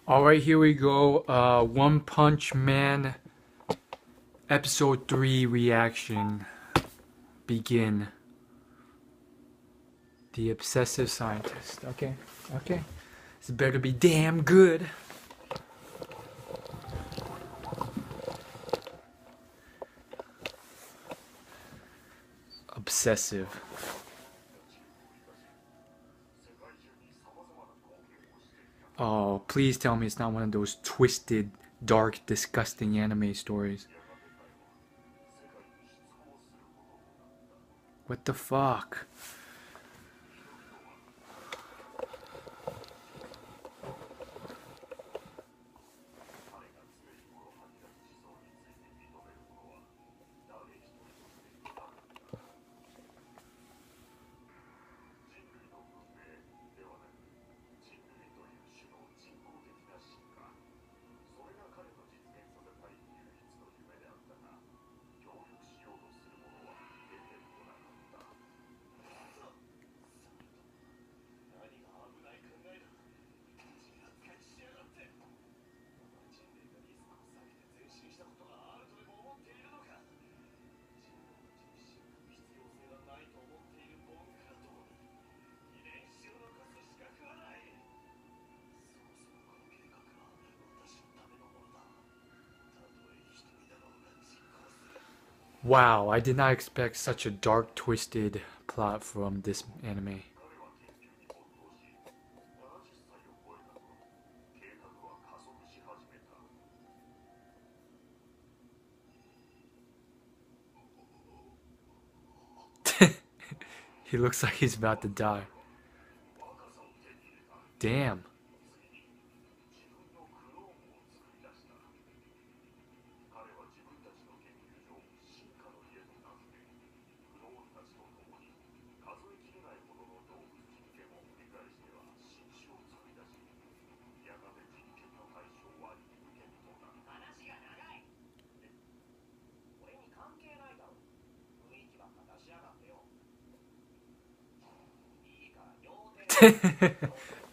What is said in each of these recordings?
Alright, here we go. One Punch Man Episode 3 reaction. Begin. The Obsessive Scientist. Okay. This better be damn good. Obsessive. Oh, please tell me it's not one of those twisted, dark, disgusting anime stories. What the fuck? Wow, I did not expect such a dark, twisted plot from this anime. He looks like he's about to die. Damn.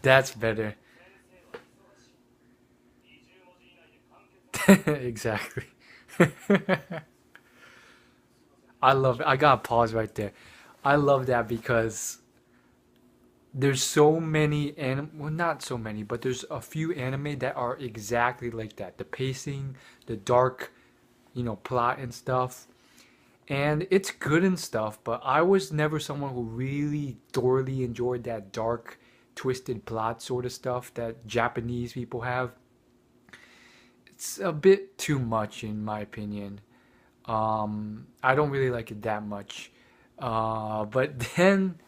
That's better. Exactly. I love it. I gotta pause right there. I love that because there's so many well, not so many, but there's a few anime that are exactly like that. The pacing, the dark, plot and stuff. And it's good and stuff, but I was never someone who really thoroughly enjoyed that dark, twisted plot sort of stuff that Japanese people have. It's a bit too much in my opinion. I don't really like it that much. But then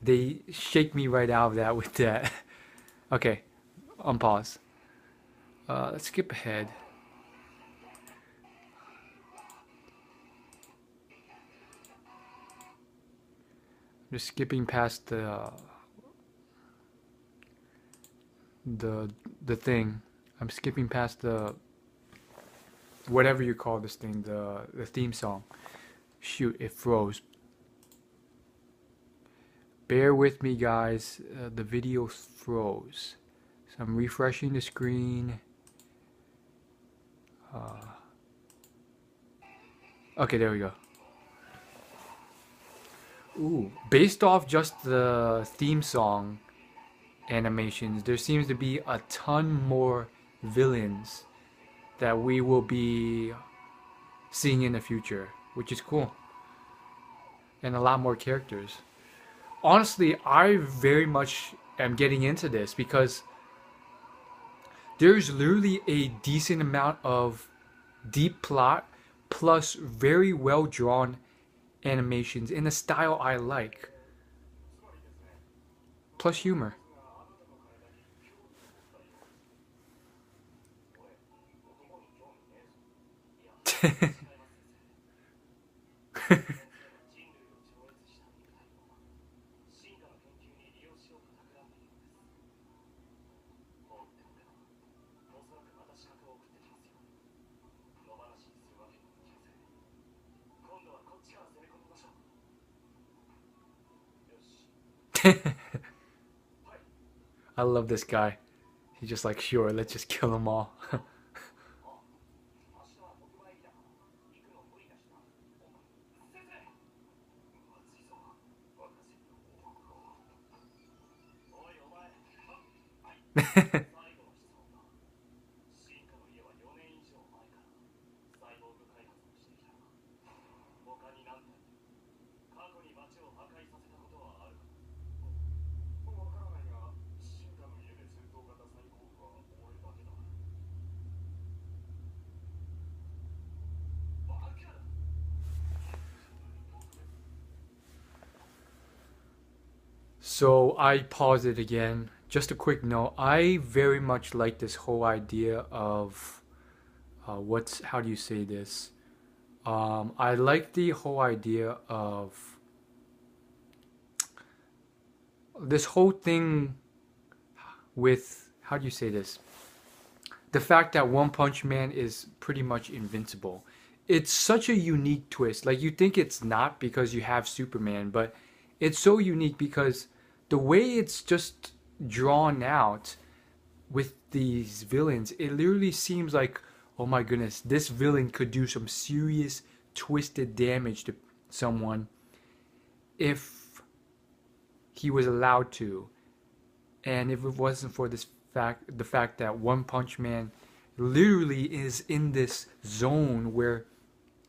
they shake me right out of that with that. Okay, unpause. Let's skip ahead. Just skipping past the thing. I'm skipping past the whatever you call this thing, the theme song. Shoot, it froze. Bear with me, guys. The video froze. So I'm refreshing the screen. Okay, there we go. Ooh, based off just the theme song animations, there seems to be a ton more villains that we will be seeing in the future, which is cool. And a lot more characters. Honestly, I very much am getting into this because there's literally a decent amount of deep plot plus very well drawn animations in a style I like. Plus humor. I love this guy. He's just like, sure, let's just kill them all. So I paused it again. Just a quick note. I very much like this whole idea of what's how do you say this? I like the whole idea of this whole thing with how do you say this? The fact that One Punch Man is pretty much invincible. It's such a unique twist. Like you think it's not because you have Superman, but it's so unique because the way it's just drawn out with these villains, it literally seems like, oh my goodness, this villain could do some serious twisted damage to someone if he was allowed to. And if it wasn't for the fact that One Punch Man literally is in this zone where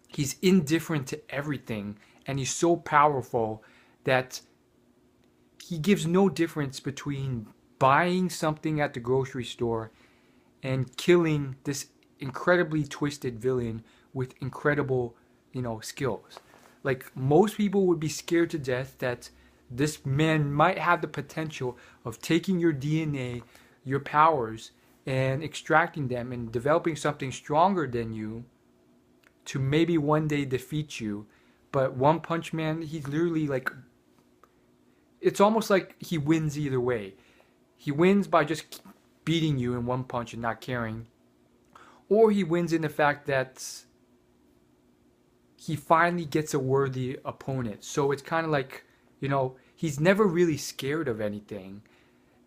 he's indifferent to everything and he's so powerful that he gives no difference between buying something at the grocery store and killing this incredibly twisted villain with incredible, skills. Like most people would be scared to death that this man might have the potential of taking your DNA, your powers, and extracting them and developing something stronger than you to maybe one day defeat you. But One Punch Man, he's literally like, it's almost like he wins either way. He wins by just beating you in one punch and not caring, or he wins in the fact that he finally gets a worthy opponent. So it's kind of like, he's never really scared of anything.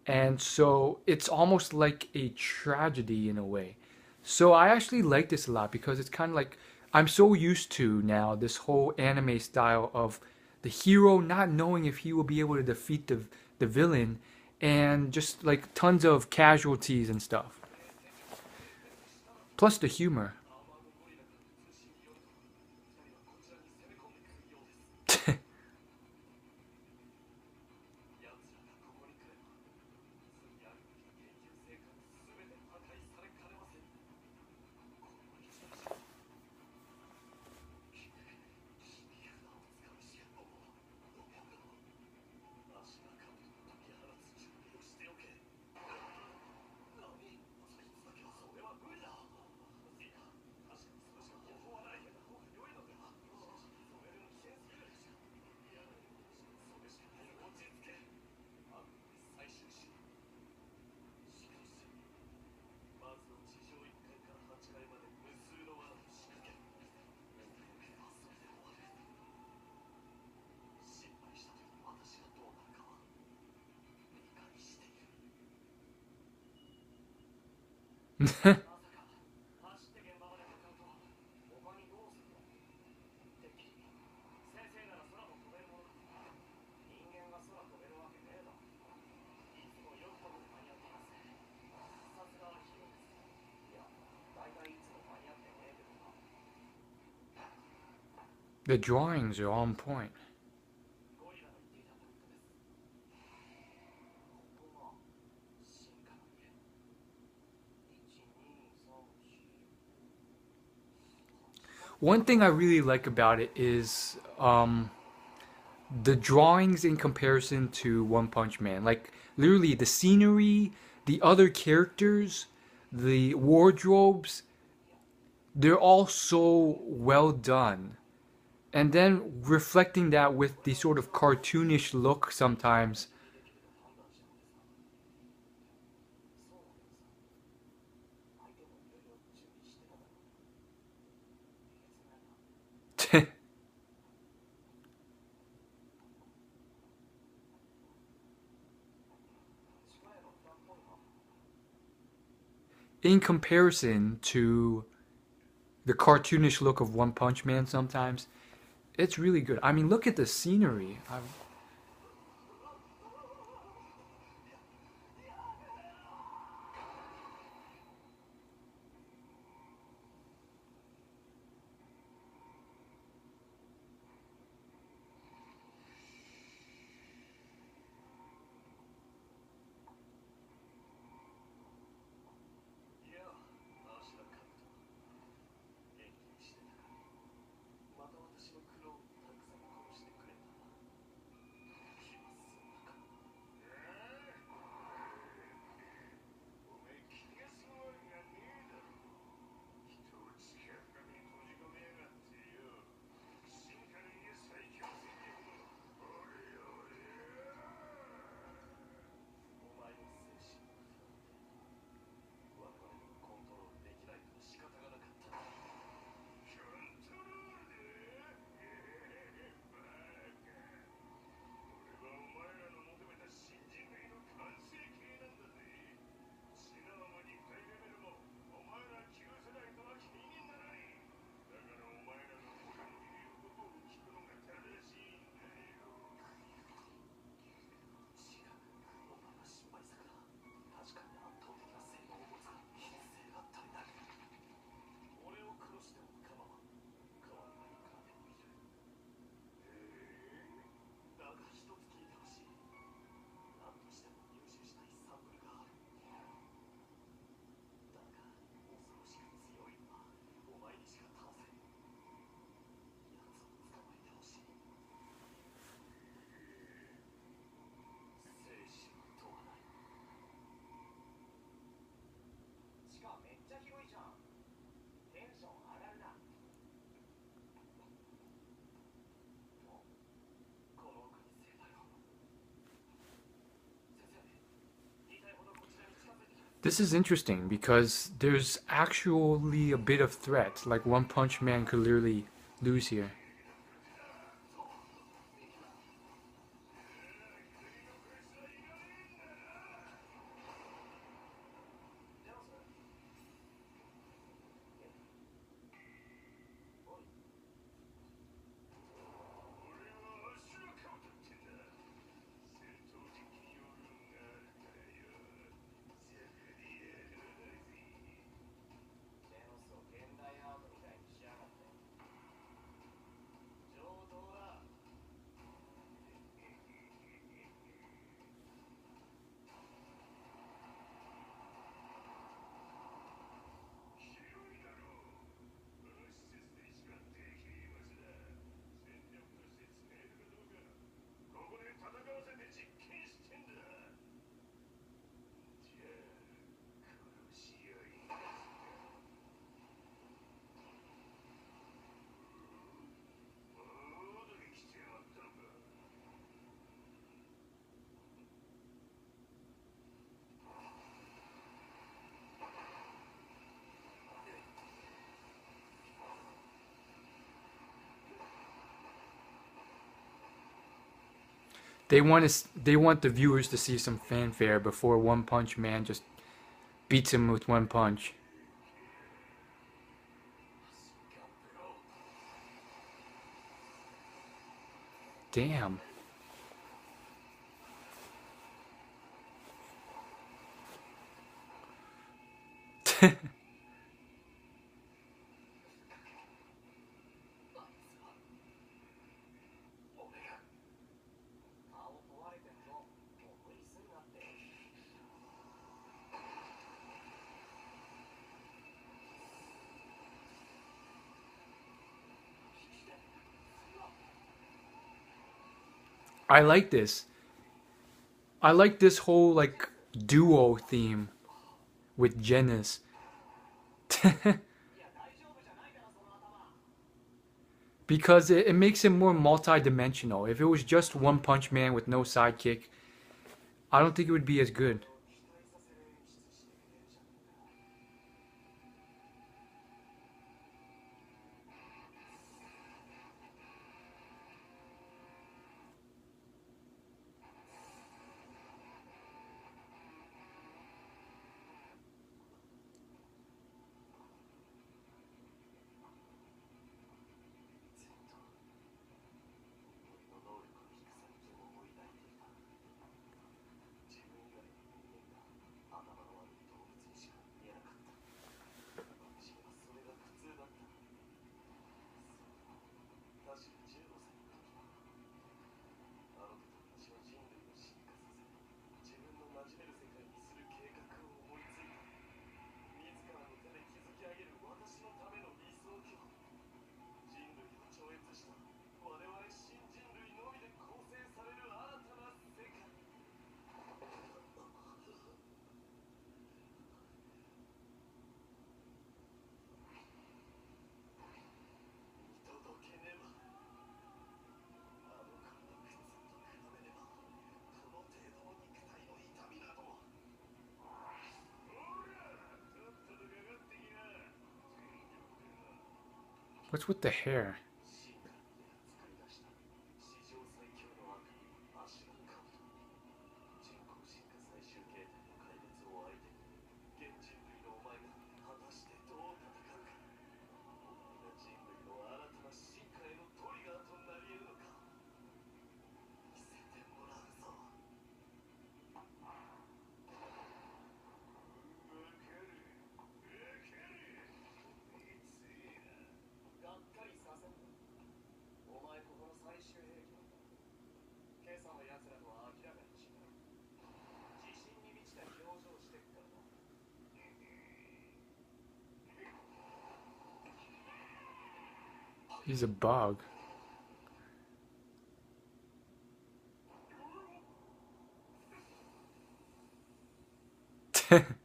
And so it's almost like a tragedy in a way. So I actually like this a lot because it's kind of like I'm so used to now this whole anime style of the hero not knowing if he will be able to defeat the villain and just like tons of casualties and stuff. Plus the humor. The drawings are on point. One thing I really like about it is the drawings in comparison to One Punch Man. Like literally the scenery, the other characters, the wardrobes, they're all so well done. And then reflecting that with the sort of cartoonish look sometimes. in comparison to the cartoonish look of One Punch Man sometimes, it's really good. I mean, look at the scenery. This is interesting because there's actually a bit of threat. Like One Punch Man could literally lose here. They want the viewers to see some fanfare before One Punch Man just beats him with one punch. Damn. I like this. I like this whole like duo theme with Genis. Because it makes it more multi-dimensional. If it was just One Punch Man with no sidekick, I don't think it would be as good. What's with the hair? He's a bug.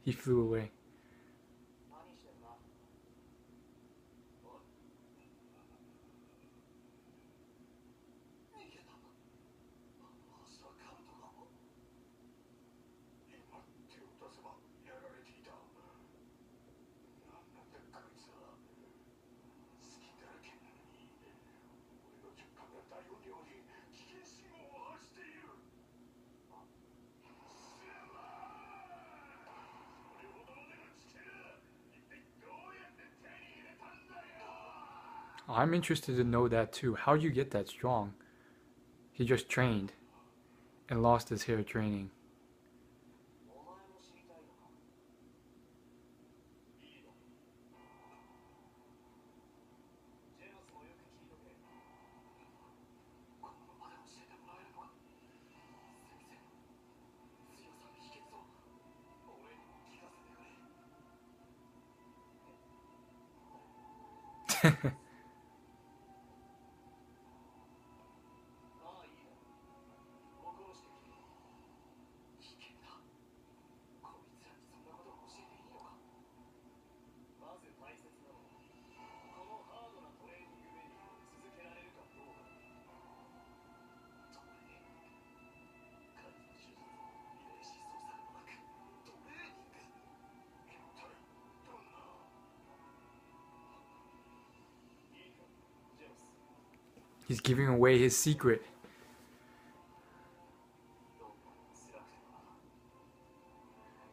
He flew away. I'm interested to know that too. How'd you get that strong? He just trained and lost his hair training. He's giving away his secret.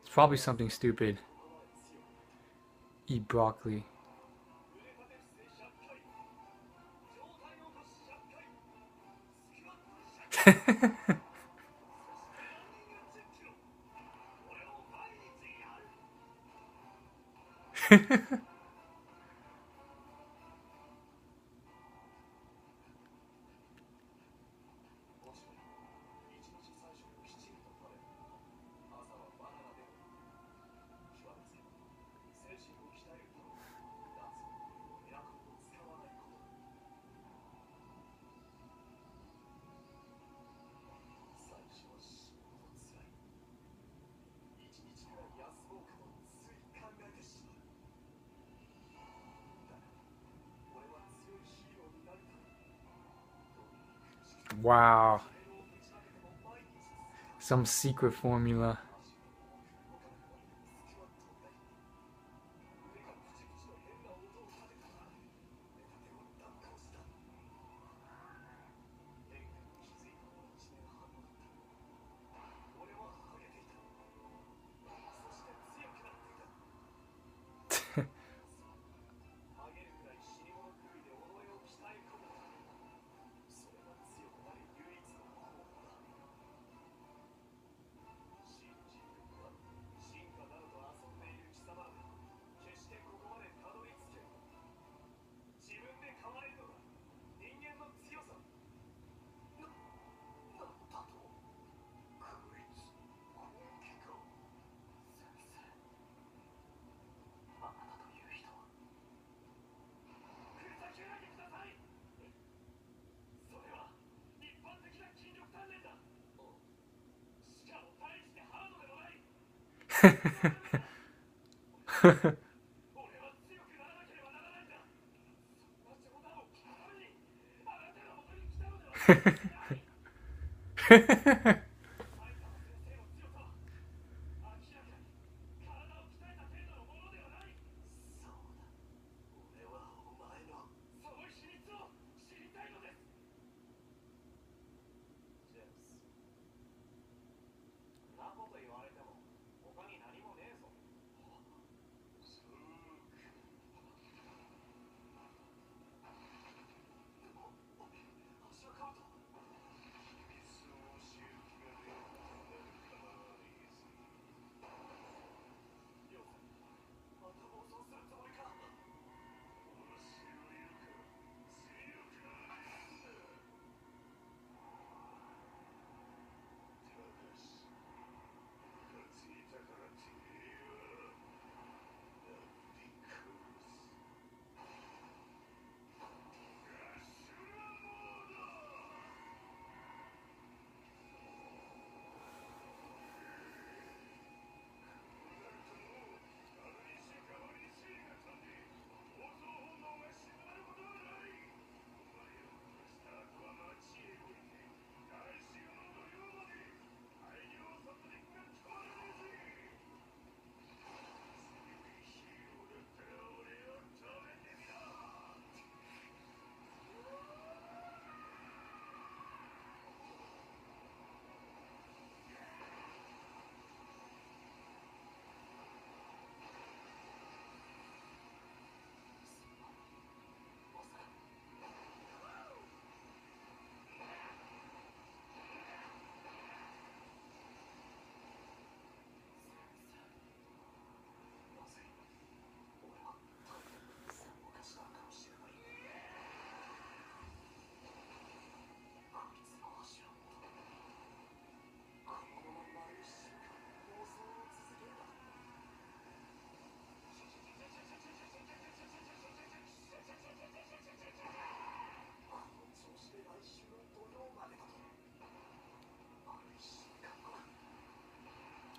It's probably something stupid. Eat broccoli. Wow. Some secret formula.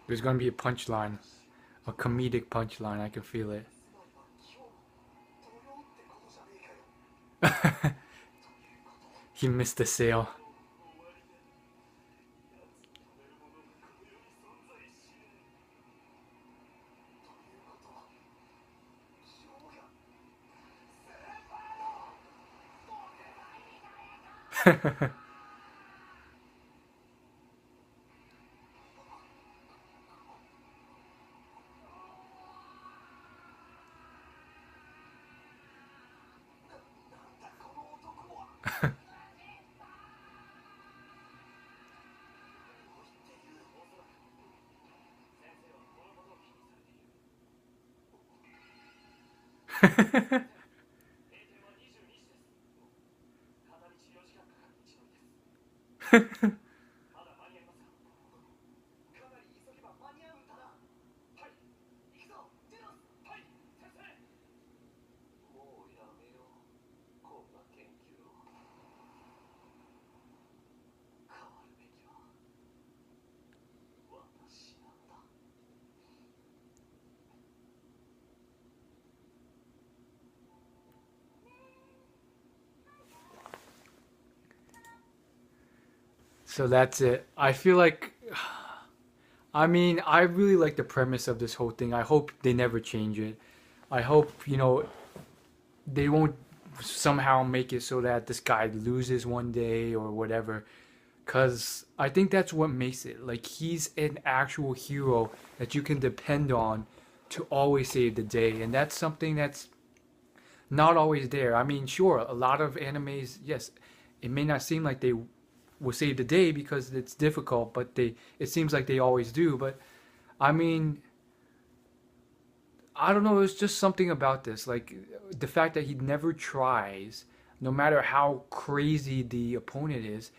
There's gonna be a punchline, a comedic punchline. I can feel it. He missed the sale. So that's it. I feel like, I mean, I really like the premise of this whole thing. I hope they never change it. I hope, they won't somehow make it so that this guy loses one day or whatever. Because I think that's what makes it. Like, he's an actual hero that you can depend on to always save the day. And that's something that's not always there. I mean, sure, a lot of animes, yes, it may not seem like they will save the day because it's difficult, but it seems like they always do. But I mean, I don't know, it's just something about this. Like the fact that he never tries, no matter how crazy the opponent is,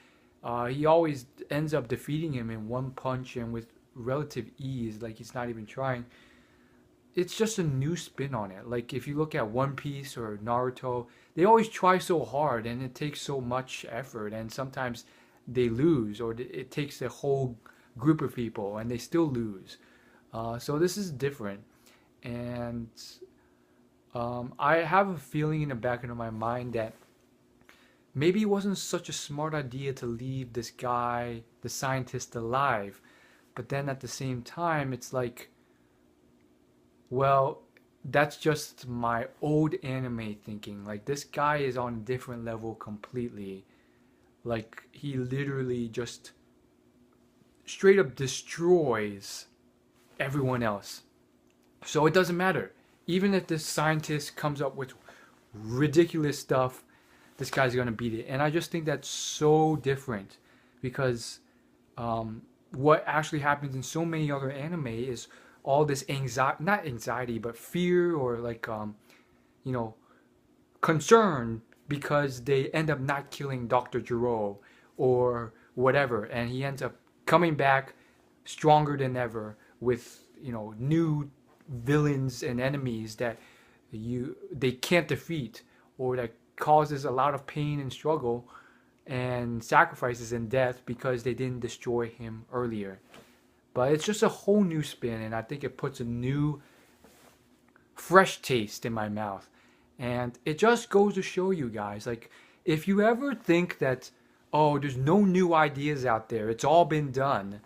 he always ends up defeating him in one punch and with relative ease, like he's not even trying. It's just a new spin on it. Like if you look at One Piece or Naruto, they always try so hard and it takes so much effort, and sometimes they lose, or it takes a whole group of people and they still lose. So this is different, and I have a feeling in the back of my mind that maybe it wasn't such a smart idea to leave this guy, the scientist, alive. But then at the same time, it's like, well, that's just my old anime thinking. Like, this guy is on a different level completely. Like, he literally just straight up destroys everyone else. So it doesn't matter. Even if this scientist comes up with ridiculous stuff, this guy's gonna beat it. And I just think that's so different because what actually happens in so many other anime is all this anxiety, not anxiety, but fear, or like, you know, concern because they end up not killing Dr. Gero or whatever. And he ends up coming back stronger than ever with, new villains and enemies that they can't defeat, or that causes a lot of pain and struggle and sacrifices and death because they didn't destroy him earlier. But it's just a whole new spin, and I think it puts a new, fresh taste in my mouth. And it just goes to show you guys, like, if you ever think that, oh, there's no new ideas out there, it's all been done,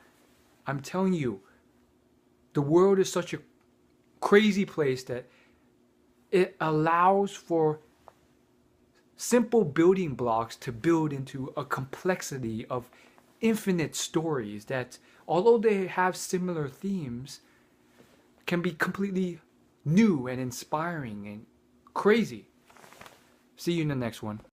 I'm telling you, the world is such a crazy place that it allows for simple building blocks to build into a complexity of infinite stories that, although they have similar themes, can be completely new and inspiring and crazy. See you in the next one.